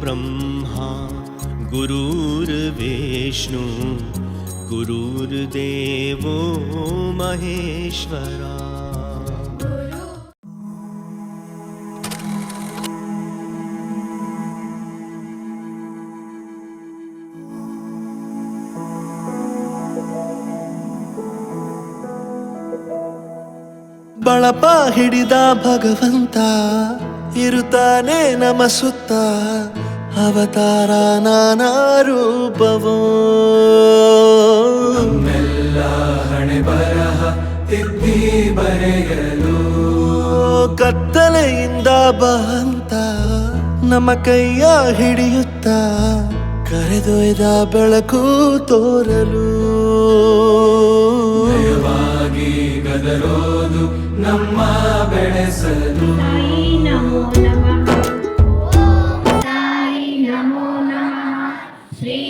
गुरुर्ब्रह्मा गुरुर्विष्णु गुरुर्देवो महेश्वरा। ಬಳಪ ಹಿಡಿದ ಭಗವಂತ ಇರುತ್ತಾನೆ ನಮ ಸುತ್ತ, ಅವತಾರ ನಾನಾ ರೂಪವೋ. ನಮ್ಮೆಲ್ಲ ಹಣೆ ಬರಹ ತಿದ್ದಿ ಬರೆಯಲು ಕತ್ತಲೆಯಿಂದ ಬಂತ ನಮ್ಮ ಕೈಯ ಹಿಡಿಯುತ್ತ, ಕರೆದೊಯ್ದ ಬೆಳಕು ತೋರಲು. ಭಯವಾಗಿ ಗದರೋದು ನಮ್ಮ ಬೆಳೆಸಲು. ಸಾಯಿ ನಮೋ ನಮಃ, ಸಾಯಿ ನಮೋ ನಮಃ, ಶ್ರೀ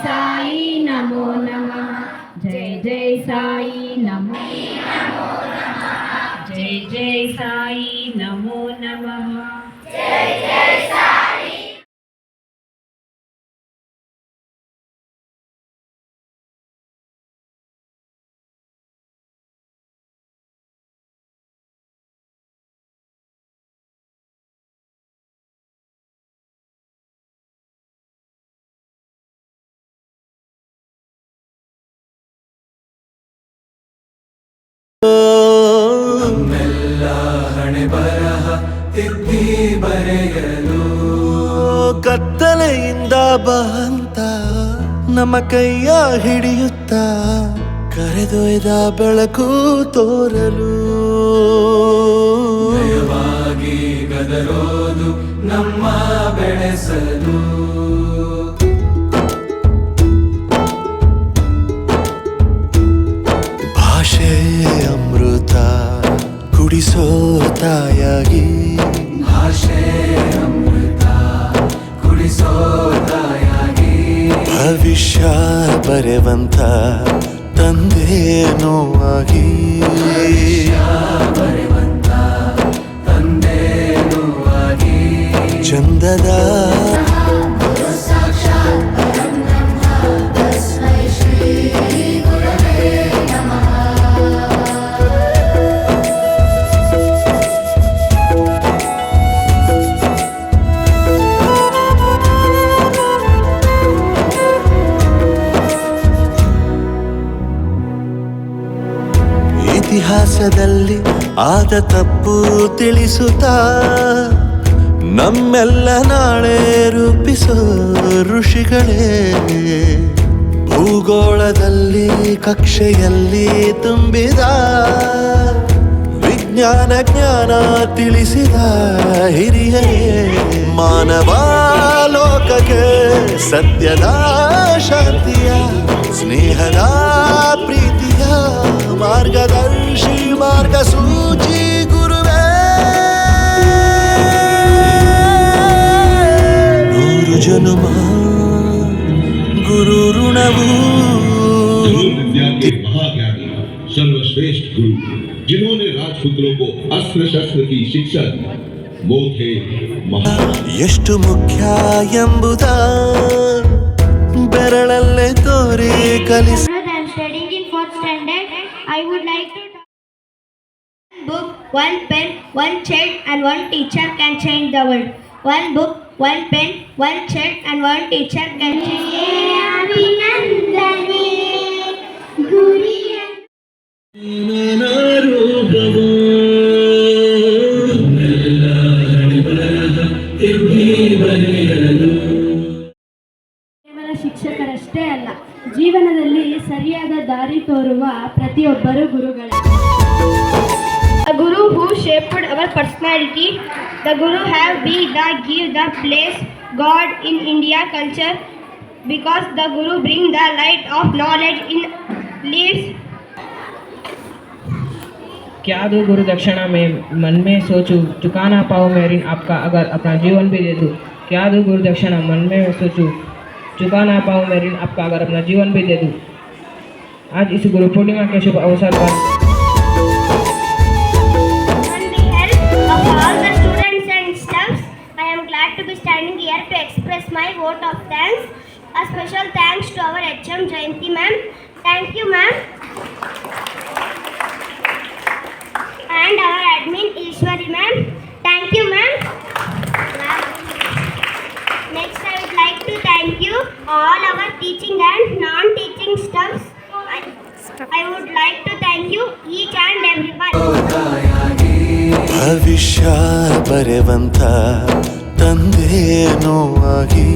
ಸಾಯಿ ನಮೋ ನಮಃ, ಜೈ ಜೈ ಸಾಯಿ ನಮೋ ನಮಃ, ಜೈ ಜೈ ಸಾಯಿ ನಮೋ ನಮಃ, ಜೈ ಜೈ ಸಾಯಿ. ನಮ್ಮೆಲ್ಲ ಹಣೆ ಬರಹ ತಿದ್ದಿ ಬರೆಯಲು. ಕತ್ತಲೆಯಿಂದ ಬಂತ ನಮ್ಮ ಕೈಯ ಹಿಡಿಯುತ್ತ, ಕರೆದೊಯ್ದ ಬೆಳಕು ತೋರಲು. ಭಯವಾಗಿ ಗದರೋದು ನಮ್ಮ ಬೆಳೆಸಲು. ಭಾಷೆ ಅಮೃತ ಕುಡಿಸೋ ತಾಯಾಗಿ, ಭಾಷೆ ಅಮೃತ ಕುಡಿಸೋ ತಾಯಾಗಿ. ಭವಿಷ್ಯ ಬರೆವಂತ ತಂದೇನೋ ಆಗಿ, ಬರೆವಂತ ತಂದೇನೂ ಆಗಿ. ಚಂದದ ಇತಿಹಾಸದಲ್ಲಿ ಆದ ತಪ್ಪು ತಿಳಿಸುತ್ತಾ, ನಮ್ಮೆಲ್ಲ ನಾಳೆ ರೂಪಿಸೋ ಋಷಿಗಳೇ. ಭೂಗೋಳದಲ್ಲಿ ಕಕ್ಷೆಯಲ್ಲಿ ತುಂಬಿದ ವಿಜ್ಞಾನ ಜ್ಞಾನ ತಿಳಿಸಿದ ಹಿರಿಯರೇ. ಮಾನವ ಲೋಕಕ್ಕೆ ಸತ್ಯದ ಶಾಂತಿಯ ಸ್ನೇಹದ ಪ್ರೀತಿಯ ಮಾರ್ಗದರ್ಶಿ ಮಾರ್ಗಸೂಚಿ ಗುರುವೇ. ನೂರು ಜನುಮ गुरु ऋणवू। विद्या के महाज्ञानी सर्वश्रेष्ठ गुरु जिन्होंने राजपुत्रों को अस्त्र शस्त्र की शिक्षा दी, वो थे ಎಷ್ಟು ಮುಖ್ಯ ಎಂಬುದ ಬೆರಳಲ್ಲೇ ತೋರಿ ಕಲಿಸಿ. I am studying in 4th standard. I would like to talk. One book, one pen, one child, and one teacher can change the world. One book, one pen, one child, and one teacher can change the world. ಕೇವಲ ಶಿಕ್ಷಕರಷ್ಟೇ ಅಲ್ಲ, ಜೀವನದಲ್ಲಿ ಸರಿಯಾದ ದಾರಿ ತೋರುವ ಪ್ರತಿಯೊಬ್ಬರು ಗುರುಗಳೇ. A guru who shaped our personality. The guru have been the give the place God in India culture, because the guru bring the light of knowledge in lives. क्या दूं गुरु दक्षिणा में मन में सोचूं, चुका ना पाऊँ मैं ऋण आपका अगर अपना जीवन भी दे दूं. क्या दूं गुरु दक्षिणा मन में सोचूं, चुका ना पाऊँ मैं ऋण आपका अगर अपना जीवन भी दे दूं. आज इस गुरु पूर्णिमा के शुभ अवसर पर On behalf of all the students and staffs, I am glad glad to be standing here to express my vote of thanks. A special thanks to our HM Jayanti ma'am. Thank you ma'am. And our admin Ishwari ma'am. Thank you ma'am. Next I would like to thank you all our teaching and non-teaching staffs. I would like to thank you each and everyone. ಭವಿಷ್ಯ ಬರೆವಂತ ತಂದೇನೋ ಆಗಿ